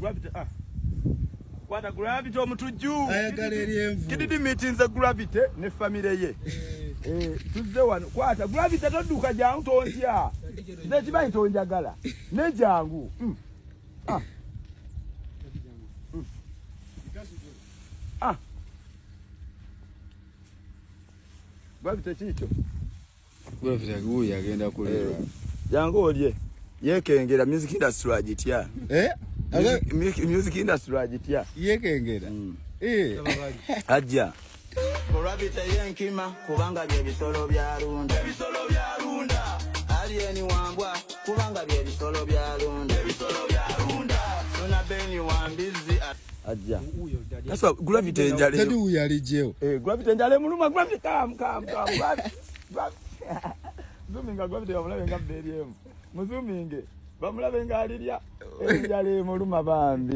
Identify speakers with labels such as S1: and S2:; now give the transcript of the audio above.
S1: Gravity Kwata gravity omutujju.
S2: Ayagala eryenvu.
S1: Kididi meetings gravity ne family ye. Tuzze wano kwata gravity todduka jangu tontya. Nze kibayi tonjagala. Ne jangu. Gravity chicho.
S2: Gravity guyu agenda kulera.
S1: Jangu olye. Yekengera music industry agitya. Music industry agitya.
S2: Yekengera.
S1: Ajja.
S3: Gravity yenkima kubanga bye bisolo bya runda. Bisolo bya runda. Alieni wambwa kubanga bye bisolo bya runda. Bisolo bya runda. Sona beni wambizi
S1: Ajja. Sasa gravity njale.
S2: Tadi uyu alijeo.
S1: Gravity njale muluma gravity kam. Zuminga gravity bamulabe nga beriem. Muzuminge bamulabe nga alirya njale muluma bambi.